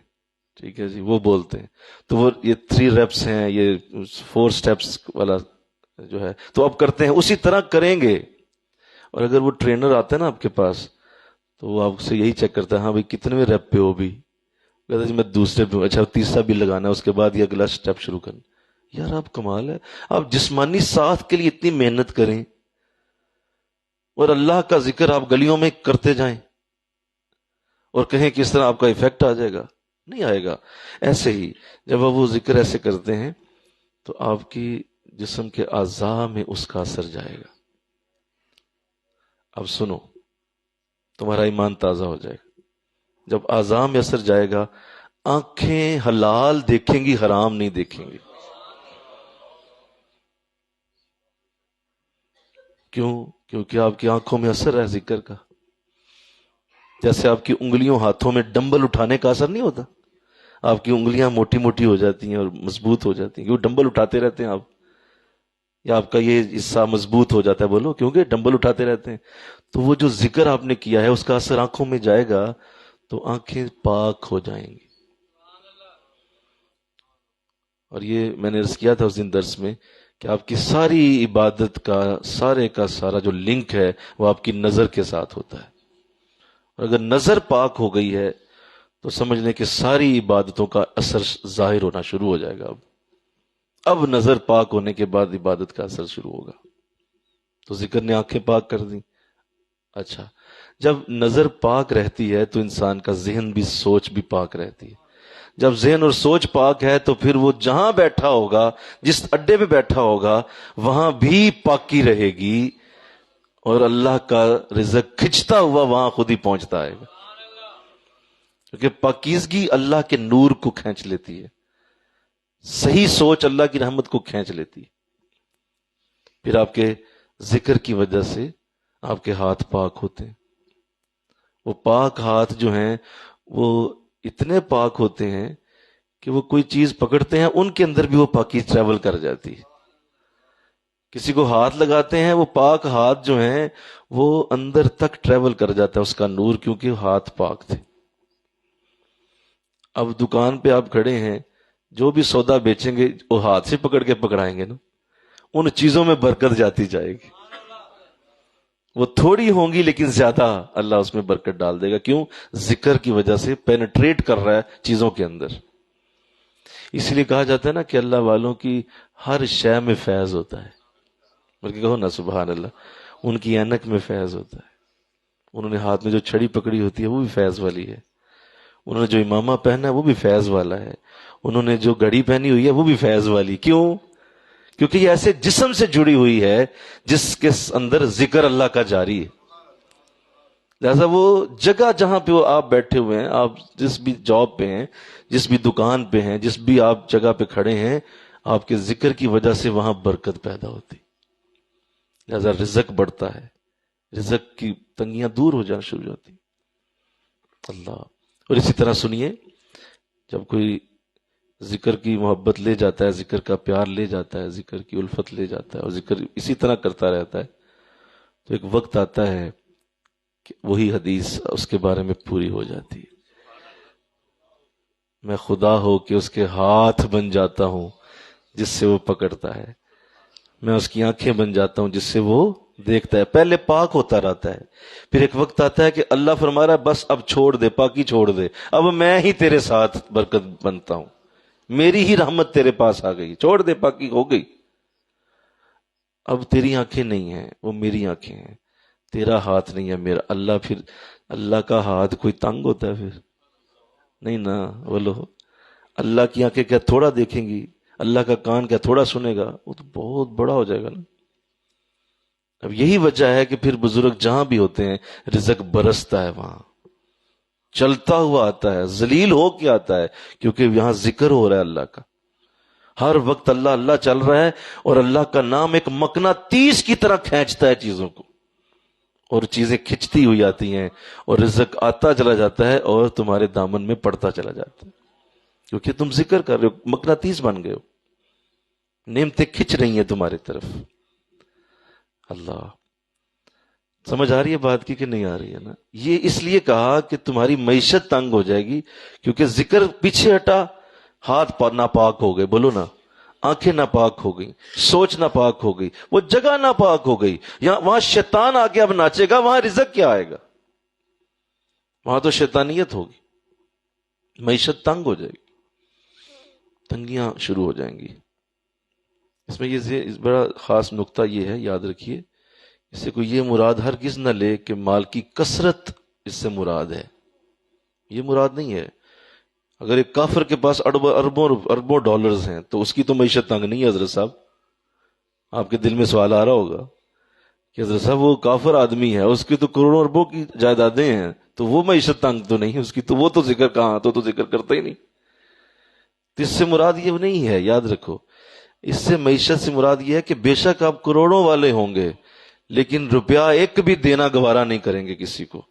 ٹھیک ہے جی، وہ بولتے ہیں. تو وہ یہ 3 ریپس ہیں، یہ 4 سٹیپس والا جو ہے، تو آپ کرتے ہیں اسی طرح کریں گے. اور اگر وہ ٹرینر آتا ہے نا آپ کے پاس، تو وہ آپ سے یہی چیک کرتا ہے، ہاں بھائی کتنے ریپ پہ ہو بھی، کہتا جی میں دوسرے پہ، اچھا تیسرا بھی لگانا ہے، اس کے بعد یہ اگلا سٹیپ شروع کرنا. یار آپ کمال ہے، آپ جسمانی ساتھ کے لیے اتنی محنت کریں، اور اللہ کا ذکر آپ گلیوں میں کرتے جائیں اور کہیں کس طرح آپ کا ایفیکٹ آ جائے گا، نہیں آئے گا۔ ایسے ہی جب آپ وہ ذکر ایسے کرتے ہیں تو آپ کی جسم کے اعضاء میں اس کا اثر جائے گا۔ اب سنو، تمہارا ایمان تازہ ہو جائے گا جب اعضاء میں اثر جائے گا۔ آنکھیں حلال دیکھیں گی، حرام نہیں دیکھیں گی۔ کیوں؟ کیونکہ آپ کی آنکھوں میں اثر ہے ذکر کا۔ جیسے آپ کی انگلیوں ہاتھوں میں ڈمبل اٹھانے کا اثر نہیں ہوتا، آپ کی انگلیاں موٹی موٹی ہو جاتی ہیں اور مضبوط ہو جاتی ہیں کیونکہ ڈمبل اٹھاتے رہتے ہیں آپ، یا آپ کا یہ حصہ مضبوط ہو جاتا ہے، بولو کیونکہ ڈمبل اٹھاتے رہتے ہیں۔ تو وہ جو ذکر آپ نے کیا ہے اس کا اثر آنکھوں میں جائے گا تو آنکھیں پاک ہو جائیں گی۔ اور یہ میں نے عرض کیا تھا اس دن درس میں کہ آپ کی ساری عبادت کا سارا جو لنک ہے وہ آپ کی نظر کے ساتھ ہوتا ہے، اور اگر نظر پاک ہو گئی ہے تو سمجھ لیں کہ ساری عبادتوں کا اثر ظاہر ہونا شروع ہو جائے گا۔ اب نظر پاک ہونے کے بعد عبادت کا اثر شروع ہوگا۔ تو ذکر نے آنکھیں پاک کر دیں۔ اچھا، جب نظر پاک رہتی ہے تو انسان کا ذہن بھی، سوچ بھی پاک رہتی ہے۔ جب ذہن اور سوچ پاک ہے تو پھر وہ جہاں بیٹھا ہوگا، جس اڈے پہ بیٹھا ہوگا، وہاں بھی پاکی رہے گی اور اللہ کا رزق کھچتا ہوا وہاں خود ہی پہنچتا ہے گا، کیونکہ پاکیزگی اللہ کے نور کو کھینچ لیتی ہے، صحیح سوچ اللہ کی رحمت کو کھینچ لیتی ہے۔ پھر آپ کے ذکر کی وجہ سے آپ کے ہاتھ پاک ہوتے ہیں۔ وہ پاک ہاتھ جو ہیں وہ اتنے پاک ہوتے ہیں کہ وہ کوئی چیز پکڑتے ہیں ان کے اندر بھی وہ پاکی ٹریول کر جاتی ہے۔ کسی کو ہاتھ لگاتے ہیں، وہ پاک ہاتھ جو ہیں وہ اندر تک ٹریول کر جاتا ہے اس کا نور، کیونکہ ہاتھ پاک تھے۔ اب دکان پہ آپ کھڑے ہیں، جو بھی سودا بیچیں گے وہ ہاتھ سے پکڑ کے پکڑائیں گے نا، ان چیزوں میں برکت جاتی جائے گی۔ وہ تھوڑی ہوں گی لیکن زیادہ اللہ اس میں برکت ڈال دے گا۔ کیوں؟ ذکر کی وجہ سے پینیٹریٹ کر رہا ہے چیزوں کے اندر۔ اس لیے کہا جاتا ہے نا کہ اللہ والوں کی ہر شے میں فیض ہوتا ہے، بلکہ کہو نا سبحان اللہ، ان کی اینک میں فیض ہوتا ہے، انہوں نے ہاتھ میں جو چھڑی پکڑی ہوتی ہے وہ بھی فیض والی ہے، انہوں نے جو امامہ پہنا ہے وہ بھی فیض والا ہے، انہوں نے جو گھڑی پہنی ہوئی ہے وہ بھی فیض والی۔ کیوں؟ کیونکہ یہ ایسے جسم سے جڑی ہوئی ہے جس کے اندر ذکر اللہ کا جاری ہے۔ لہذا وہ جگہ جہاں پہ وہ آپ بیٹھے ہوئے ہیں، آپ جس بھی جاب پہ ہیں، جس بھی دکان پہ ہیں، جس بھی آپ جگہ پہ کھڑے ہیں، آپ کے ذکر کی وجہ سے وہاں برکت پیدا ہوتی، لہذا رزق بڑھتا ہے، رزق کی تنگیاں دور ہو جانا شروع ہوتی۔ اللہ۔ اور اسی طرح سنیے، جب کوئی ذکر کی محبت لے جاتا ہے، ذکر کا پیار لے جاتا ہے، ذکر کی الفت لے جاتا ہے اور ذکر اسی طرح کرتا رہتا ہے، تو ایک وقت آتا ہے کہ وہی حدیث اس کے بارے میں پوری ہو جاتی ہے، میں خدا ہو کہ اس کے ہاتھ بن جاتا ہوں جس سے وہ پکڑتا ہے، میں اس کی آنکھیں بن جاتا ہوں جس سے وہ دیکھتا ہے۔ پہلے پاک ہوتا رہتا ہے، پھر ایک وقت آتا ہے کہ اللہ فرما رہا ہے بس اب چھوڑ دے، پاکی چھوڑ دے، اب میں ہی تیرے ساتھ برکت بنتا ہوں، میری ہی رحمت تیرے پاس آ گئی، چھوڑ دے، پاکی ہو گئی، اب تیری آنکھیں نہیں ہیں، وہ میری آنکھیں ہیں، تیرا ہاتھ نہیں ہے، میرا۔ اللہ پھر اللہ کا ہاتھ کوئی تنگ ہوتا ہے پھر؟ نہیں نا، بولو۔ اللہ کی آنکھیں کیا تھوڑا دیکھیں گی؟ اللہ کا کان کیا تھوڑا سنے گا؟ وہ تو بہت بڑا ہو جائے گا نا۔ اب یہی وجہ ہے کہ پھر بزرگ جہاں بھی ہوتے ہیں رزق برستا ہے، وہاں چلتا ہوا آتا ہے، ذلیل ہو کے آتا ہے، کیونکہ یہاں ذکر ہو رہا ہے اللہ کا، ہر وقت اللہ اللہ چل رہا ہے، اور اللہ کا نام ایک مقناطیس کی طرح کھینچتا ہے چیزوں کو، اور چیزیں کھچتی ہوئی آتی ہیں، اور رزق آتا چلا جاتا ہے اور تمہارے دامن میں پڑتا چلا جاتا ہے، کیونکہ تم ذکر کر رہے ہو، مقناطیس بن گئے ہو، نعمتیں کھچ رہی ہیں تمہاری طرف۔ اللہ، سمجھ آ رہی ہے بات کی کہ نہیں آ رہی ہے نا؟ یہ اس لیے کہا کہ تمہاری معیشت تنگ ہو جائے گی، کیونکہ ذکر پیچھے ہٹا، ہاتھ ناپاک ہو گئے، بولو نا، آنکھیں ناپاک ہو گئی، سوچ ناپاک ہو گئی، وہ جگہ ناپاک ہو گئی، یہاں وہاں شیطان آ کے اب ناچے گا، وہاں رزق کیا آئے گا؟ وہاں تو شیطانیت ہوگی، معیشت تنگ ہو جائے گی، تنگیاں شروع ہو جائیں گی۔ اس میں یہ بڑا خاص نقطہ یہ ہے، یاد رکھیے اس سے کوئی یہ مراد ہرگز نہ لے کہ مال کی کثرت اس سے مراد ہے، یہ مراد نہیں ہے۔ اگر ایک کافر کے پاس اربوں ڈالرز ہیں تو اس کی تو معیشت تنگ نہیں ہے حضرت صاحب۔ آپ کے دل میں سوال آ رہا ہوگا کہ حضرت صاحب وہ کافر آدمی ہے، اس کی تو کروڑوں اربوں کی جائیدادیں ہیں، تو وہ معیشت تنگ تو نہیں ہے اس کی، تو وہ تو ذکر کہاں، تو ذکر کرتا ہی نہیں۔ تو اس سے مراد یہ نہیں ہے، یاد رکھو، اس سے معیشت سے مراد یہ ہے کہ بے شک آپ کروڑوں والے ہوں گے لیکن روپیہ ایک بھی دینا گوارا نہیں کریں گے کسی کو،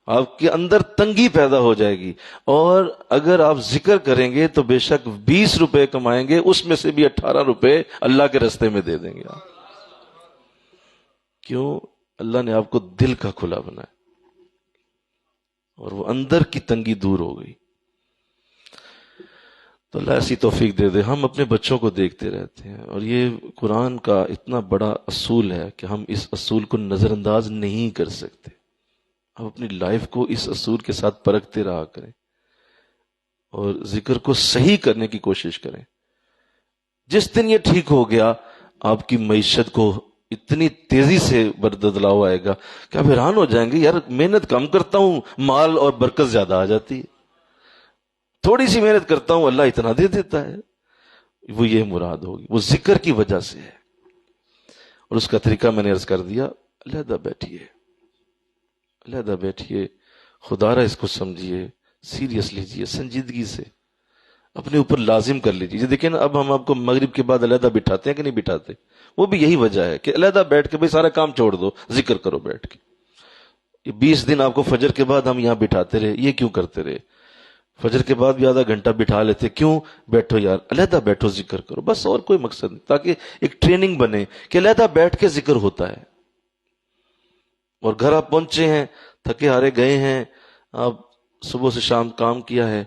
آپ کے اندر تنگی پیدا ہو جائے گی۔ اور اگر آپ ذکر کریں گے تو بے شک 20 روپے کمائیں گے، اس میں سے بھی 18 روپے اللہ کے رستے میں دے دیں گے آپ۔ کیوں؟ اللہ نے آپ کو دل کا کھلا بنایا اور وہ اندر کی تنگی دور ہو گئی۔ تو اللہ ایسی توفیق دے دے۔ ہم اپنے بچوں کو دیکھتے رہتے ہیں، اور یہ قرآن کا اتنا بڑا اصول ہے کہ ہم اس اصول کو نظر انداز نہیں کر سکتے۔ ہم اپنی لائف کو اس اصول کے ساتھ پرکھتے رہا کریں اور ذکر کو صحیح کرنے کی کوشش کریں۔ جس دن یہ ٹھیک ہو گیا، آپ کی معیشت کو اتنی تیزی سے بدلاؤ آئے گا کہ آپ حیران ہو جائیں گے، یار محنت کم کرتا ہوں مال اور برکت زیادہ آ جاتی ہے، تھوڑی سی محنت کرتا ہوں اللہ اتنا دے دیتا ہے۔ وہ یہ مراد ہوگی، وہ ذکر کی وجہ سے ہے۔ اور اس کا طریقہ میں نے عرض کر دیا، علیحدہ بیٹھیے، علیحدہ بیٹھیے، خدا را اس کو سمجھیے، سیریس لیجیے، سنجیدگی سے اپنے اوپر لازم کر لیجیے۔ دیکھیں نا، اب ہم آپ کو مغرب کے بعد علیحدہ بٹھاتے ہیں کہ نہیں بٹھاتے؟ وہ بھی یہی وجہ ہے کہ علیحدہ بیٹھ کے بھئی سارا کام چھوڑ دو، ذکر کرو بیٹھ کے۔ یہ 20 دن آپ کو فجر کے بعد ہم یہاں بٹھاتے رہے، یہ کیوں کرتے رہے؟ فجر کے بعد بھی آدھا گھنٹہ بٹھا لیتے، کیوں؟ بیٹھو یار، علیحدہ بیٹھو، ذکر کرو، بس، اور کوئی مقصد نہیں، تاکہ ایک ٹریننگ بنے کہ علیحدہ بیٹھ کے ذکر ہوتا ہے۔ اور گھر آپ پہنچے ہیں، تھکے ہارے گئے ہیں، آپ صبح سے شام کام کیا ہے،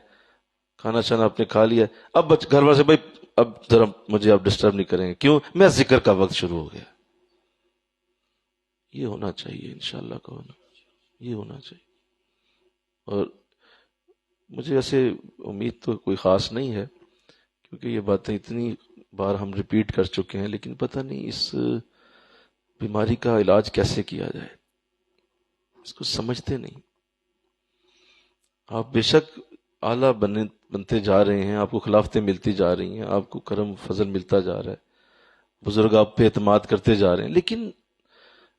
کھانا شانا آپ نے کھا لیا، اب گھر والے سے بھائی اب ذرا مجھے آپ ڈسٹرب نہیں کریں گے، کیوں؟ میں ذکر کا وقت شروع ہو گیا۔ یہ ہونا چاہیے، انشاءاللہ کا ہونا، یہ ہونا چاہیے۔ اور مجھے ایسے امید تو کوئی خاص نہیں ہے، کیونکہ یہ باتیں اتنی بار ہم ریپیٹ کر چکے ہیں، لیکن پتہ نہیں اس بیماری کا علاج کیسے کیا جائے، اس کو سمجھتے نہیں۔ آپ بے شک اعلیٰ بنتے جا رہے ہیں، آپ کو خلافتیں ملتی جا رہی ہیں، آپ کو کرم فضل ملتا جا رہا ہے، بزرگ آپ پہ اعتماد کرتے جا رہے ہیں، لیکن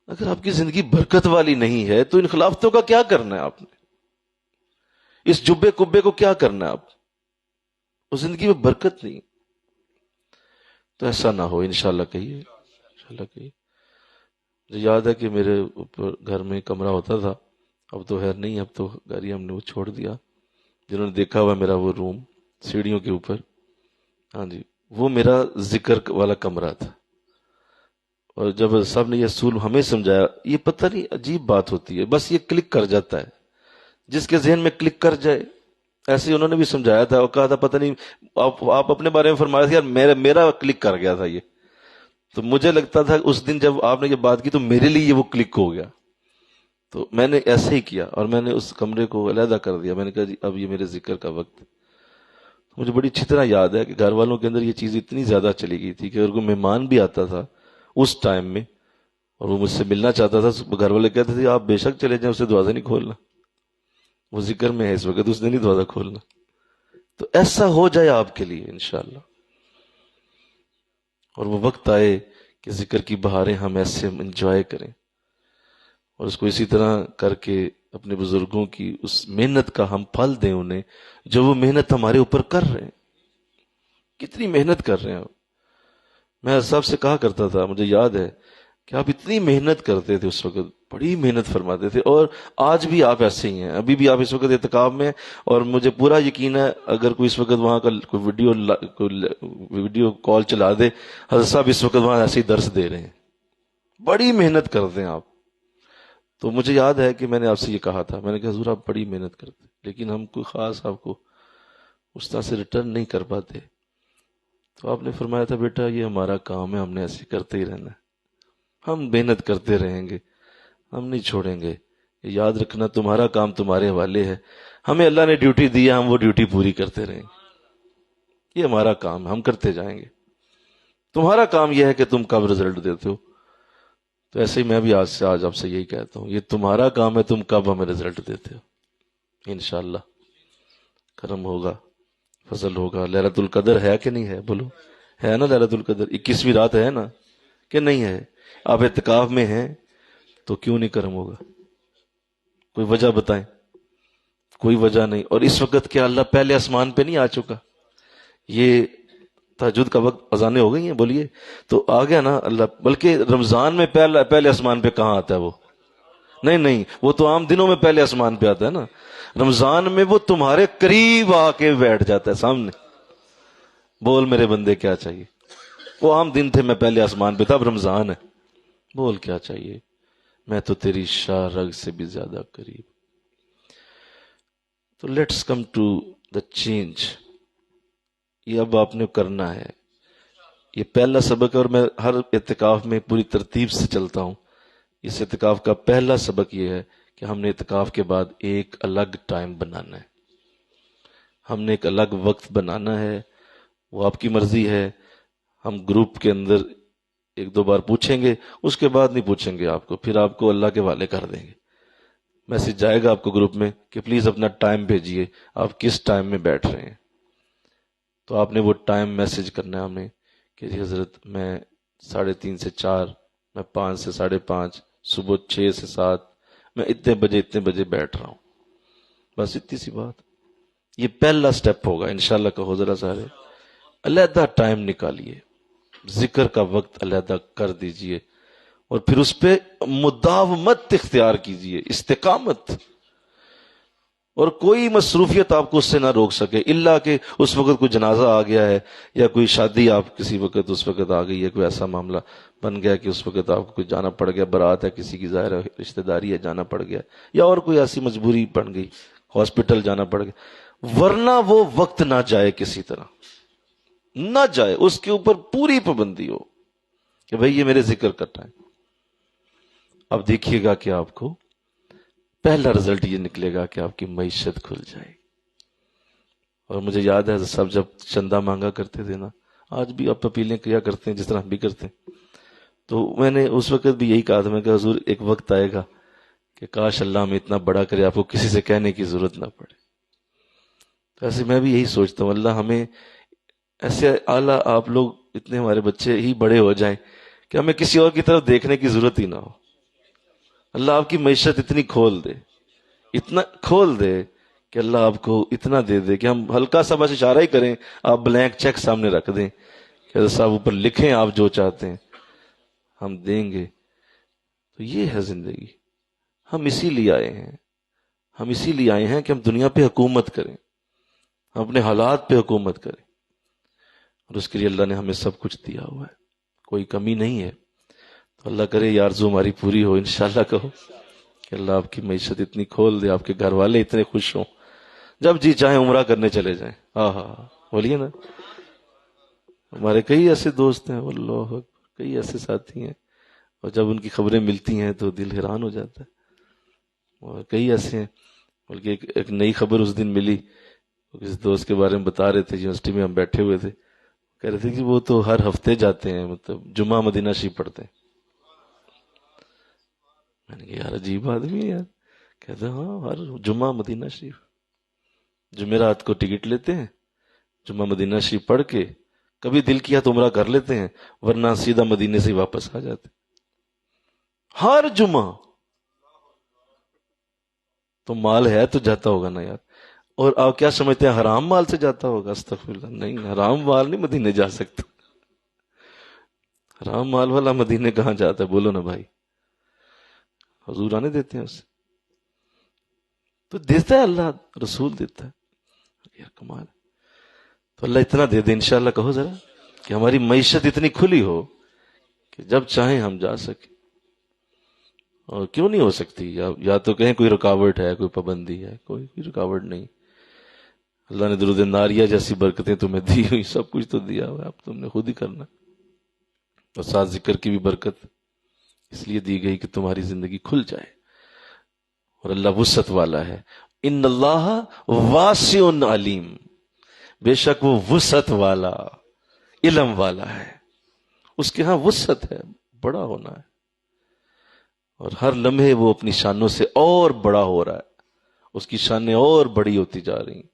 اگر آپ کی زندگی برکت والی نہیں ہے تو ان خلافتوں کا کیا کرنا ہے آپ نے؟ اس جبے کبے کو کیا کرنا ہے آپ؟ اس زندگی میں برکت نہیں، تو ایسا نہ ہو، انشاءاللہ کہیے، انشاءاللہ کہیے۔ مجھے یاد ہے کہ میرے اوپر گھر میں کمرہ ہوتا تھا، اب تو خیر نہیں، اب تو گھر ہی ہم نے وہ چھوڑ دیا۔ جنہوں نے دیکھا ہوا میرا وہ روم سیڑھیوں کے اوپر، ہاں جی، وہ میرا ذکر والا کمرہ تھا۔ اور جب صاحب نے یہ اصول ہمیں سمجھایا، یہ پتہ نہیں عجیب بات ہوتی ہے، بس یہ کلک کر جاتا ہے، جس کے ذہن میں کلک کر جائے۔ ایسے ہی انہوں نے بھی سمجھایا تھا اور کہا تھا پتہ نہیں، آپ اپنے بارے میں فرمایا تھا، یار میرا کلک کر گیا تھا یہ، تو مجھے لگتا تھا اس دن جب آپ نے یہ بات کی تو میرے لیے یہ وہ کلک ہو گیا، تو میں نے ایسے ہی کیا اور میں نے اس کمرے کو علیحدہ کر دیا۔ میں نے کہا جی اب یہ میرے ذکر کا وقت ہے۔ مجھے بڑی اچھی طرح یاد ہے کہ گھر والوں کے اندر یہ چیز اتنی زیادہ چلی گئی تھی کہ اگر کوئی مہمان بھی آتا تھا اس ٹائم میں اور وہ مجھ سے ملنا چاہتا تھا، گھر والے کہتے تھے آپ بے شک چلے جائیں، اسے دروازہ نہیں کھولنا، وہ ذکر میں ہے اس وقت، اس نے نہیں دروازہ کھولنا۔ تو ایسا ہو جائے آپ کے لیے انشاءاللہ، اور وہ وقت آئے کہ ذکر کی بہاریں ہم ایسے انجوائے کریں، اور اس کو اسی طرح کر کے اپنے بزرگوں کی اس محنت کا ہم پھل دیں انہیں، جو وہ محنت ہمارے اوپر کر رہے ہیں۔ کتنی محنت کر رہے ہیں۔ میں صاحب سے کہا کرتا تھا، مجھے یاد ہے کہ آپ اتنی محنت کرتے تھے اس وقت، بڑی محنت فرماتے تھے، اور آج بھی آپ ایسے ہی ہیں، ابھی بھی آپ اس وقت اعتکاف میں، اور مجھے پورا یقین ہے اگر کوئی اس وقت وہاں کا کوئی ویڈیو کال چلا دے، حضرت صاحب اس وقت وہاں ایسے ہی درس دے رہے ہیں، بڑی محنت کرتے ہیں آپ۔ تو مجھے یاد ہے کہ میں نے آپ سے یہ کہا تھا، میں نے کہا حضور آپ بڑی محنت کرتے لیکن ہم کوئی خاص آپ کو اس طرح سے ریٹرن نہیں کر پاتے، تو آپ نے فرمایا تھا بیٹا یہ ہمارا کام ہے، ہم نے ایسے کرتے ہی رہنا ہے، ہم محنت کرتے رہیں گے، ہم نہیں چھوڑیں گے، یاد رکھنا تمہارا کام تمہارے حوالے ہے، ہمیں اللہ نے ڈیوٹی دی ہے، ہم وہ ڈیوٹی پوری کرتے رہیں گے، یہ ہمارا کام ہے، ہم کرتے جائیں گے، تمہارا کام یہ ہے کہ تم کب رزلٹ دیتے ہو۔ تو ایسے ہی میں بھی آج آپ سے یہی کہتا ہوں، یہ تمہارا کام ہے، تم کب ہمیں رزلٹ دیتے ہو۔ انشاءاللہ کرم ہوگا، فضل ہوگا۔ لیلۃ القدر ہے کہ نہیں ہے؟ بولو، ہے نا لیلۃ القدر؟ 21ویں رات ہے نا کہ نہیں ہے؟ آپ اعتکاف میں ہیں تو کیوں نہیں کرم ہوگا؟ کوئی وجہ بتائیں؟ کوئی وجہ نہیں۔ اور اس وقت کیا اللہ پہلے آسمان پہ نہیں آ چکا؟ یہ تہجد کا وقت، اذانیں ہو گئی ہیں، بولیے تو آ گیا نا اللہ۔ بلکہ رمضان میں پہلے آسمان پہ کہاں آتا ہے وہ؟ نہیں، وہ تو عام دنوں میں پہلے آسمان پہ آتا ہے نا۔ رمضان میں وہ تمہارے قریب آ کے بیٹھ جاتا ہے سامنے۔ بول میرے بندے کیا چاہیے؟ وہ عام دن تھے، میں پہلے آسمان پہ تھا، اب رمضان ہے، بول کیا چاہیے؟ میں تو تیری شاہ رگ سے بھی زیادہ قریب۔ تو let's come to the change. یہ اب آپ نے کرنا ہے، یہ پہلا سبق ہے، اور میں ہر اعتکاف میں پوری ترتیب سے چلتا ہوں۔ اس اعتکاف کا پہلا سبق یہ ہے کہ ہم نے اعتکاف کے بعد ایک الگ ٹائم بنانا ہے، ہم نے ایک الگ وقت بنانا ہے۔ وہ آپ کی مرضی ہے، ہم گروپ کے اندر ایک دو بار پوچھیں گے، اس کے بعد نہیں پوچھیں گے آپ کو، پھر آپ کو اللہ کے حوالے کر دیں گے۔ میسج جائے گا آپ کو گروپ میں کہ پلیز اپنا ٹائم بھیجیے، آپ کس ٹائم میں بیٹھ رہے ہیں۔ تو آپ نے وہ ٹائم میسج کرنا ہے ہمیں کہ جی حضرت میں 3:30 سے 4، میں 5 سے 5:30، صبح 6 سے 7، میں اتنے بجے بیٹھ رہا ہوں۔ بس اتنی سی بات۔ یہ پہلا سٹیپ ہوگا انشاءاللہ۔ کہو ذرا سارے، علیحدہ ٹائم نکالیے، ذکر کا وقت علیحدہ کر دیجئے، اور پھر اس پہ مداومت اختیار کیجئے، استقامت۔ اور کوئی مصروفیت آپ کو اس سے نہ روک سکے، الا کہ اس وقت کوئی جنازہ آ گیا ہے، یا کوئی شادی آپ کسی وقت اس وقت آ گئی ہے، کوئی ایسا معاملہ بن گیا کہ اس وقت آپ کو کوئی جانا پڑ گیا، برات ہے کسی کی، ظاہر رشتہ داری ہے، جانا پڑ گیا، یا اور کوئی ایسی مجبوری بن گئی، ہاسپٹل جانا پڑ گیا، ورنہ وہ وقت نہ جائے، کسی طرح نہ جائے، اس کے اوپر پوری پابندی ہو کہ بھئی یہ میرے ذکر کا ٹائم۔ اب دیکھیے گا کہ آپ کو پہلا رزلٹ یہ نکلے گا کہ آپ کی معیشت کھل جائے گی۔ اور مجھے یاد ہے سب جب چندہ مانگا کرتے تھے نا، آج بھی آپ اپیلیں کیا کرتے ہیں جس طرح ہم بھی کرتے ہیں، تو میں نے اس وقت بھی یہی کہا تھا، میں کہ حضور ایک وقت آئے گا کہ کاش اللہ ہمیں اتنا بڑا کرے آپ کو کسی سے کہنے کی ضرورت نہ پڑے۔ تو ایسے میں بھی یہی سوچتا ہوں، اللہ ہمیں ایسے اعلیٰ، آپ لوگ اتنے ہمارے بچے ہی بڑے ہو جائیں کہ ہمیں کسی اور کی طرف دیکھنے کی ضرورت ہی نہ ہو۔ اللہ آپ کی معیشت اتنی کھول دے، اتنا کھول دے کہ اللہ آپ کو اتنا دے دے کہ ہم ہلکا سا بس اشارہ ہی کریں، آپ بلینک چیک سامنے رکھ دیں کہ حضرت صاحب اوپر لکھیں آپ جو چاہتے ہیں ہم دیں گے۔ تو یہ ہے زندگی۔ ہم اسی لیے آئے ہیں کہ ہم دنیا پہ حکومت کریں، ہم اپنے حالات پہ حکومت کریں، اور اس کے لیے اللہ نے ہمیں سب کچھ دیا ہوا ہے، کوئی کمی نہیں ہے۔ تو اللہ کرے یہ آرزو ہماری پوری ہو انشاءاللہ۔ کہو کہ اللہ آپ کی معیشت اتنی کھول دے، آپ کے گھر والے اتنے خوش ہوں، جب جی چاہیں عمرہ کرنے چلے جائیں۔ بولیے نا، ہمارے کئی ایسے دوست ہیں، اللہ اکبر، کئی ایسے ساتھی ہیں، اور جب ان کی خبریں ملتی ہیں تو دل حیران ہو جاتا ہے۔ اور کئی ایسے ہیں، بلکہ ایک نئی خبر اس دن ملی، کسی دوست کے بارے میں بتا رہے تھے، یونیورسٹی میں ہم بیٹھے ہوئے تھے، کہہ رہے تھے کہ وہ تو ہر ہفتے جاتے ہیں، مطلب جمعہ مدینہ شریف پڑھتے ہیں۔ میں نے کہا یار عجیب آدمی ہے یار، کہتے ہیں ہاں ہر جمعہ مدینہ شریف، جمعرات کو ٹکٹ لیتے ہیں، جمعہ مدینہ شریف پڑھ کے کبھی دل کیا تو عمرہ کر لیتے ہیں، ورنہ سیدھا مدینے سے واپس آ جاتے ہر جمعہ۔ تو مال ہے تو جاتا ہوگا نا یار۔ اور آپ کیا سمجھتے ہیں حرام مال سے جاتا ہوگا؟ استغفر اللہ، نہیں، حرام مال نہیں مدینے جا سکتا۔ حرام مال والا مدینے کہاں جاتا ہے؟ بولو نا بھائی، حضور آنے دیتے ہیں اسے؟ تو دیتا ہے اللہ، رسول دیتا ہے، یار کمال۔ تو اللہ اتنا دے دے انشاءاللہ، کہو ذرا کہ ہماری معیشت اتنی کھلی ہو کہ جب چاہیں ہم جا سکیں۔ اور کیوں نہیں ہو سکتی؟ یا تو کہیں کوئی رکاوٹ ہے، کوئی پابندی ہے، کوئی رکاوٹ نہیں۔ اللہ نے درود ناریہ جیسی برکتیں تمہیں دی ہوئی، سب کچھ تو دیا ہوا ہے، اب تم نے خود ہی کرنا۔ اور ساتھ ذکر کی بھی برکت اس لیے دی گئی کہ تمہاری زندگی کھل جائے، اور اللہ وسعت والا ہے۔ ان اللہ واسع علیم، بے شک وہ وسعت والا، علم والا ہے، اس کے ہاں وسعت ہے، بڑا ہونا ہے۔ اور ہر لمحے وہ اپنی شانوں سے اور بڑا ہو رہا ہے، اس کی شانیں اور بڑی ہوتی جا رہی ہیں،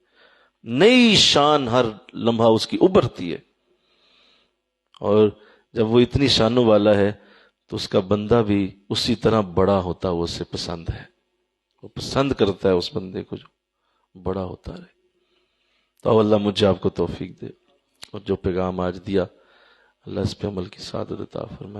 نئی شان ہر لمحہ اس کی ابھرتی ہے. اور جب وہ اتنی شانوں والا ہے تو اس کا بندہ بھی اسی طرح بڑا ہوتا، وہ اسے پسند ہے، وہ پسند کرتا ہے اس بندے کو جو بڑا ہوتا رہے. تو اللہ مجھے آپ کو توفیق دے، اور جو پیغام آج دیا اللہ اس پہ عمل کی سعادت عطا فرمائے.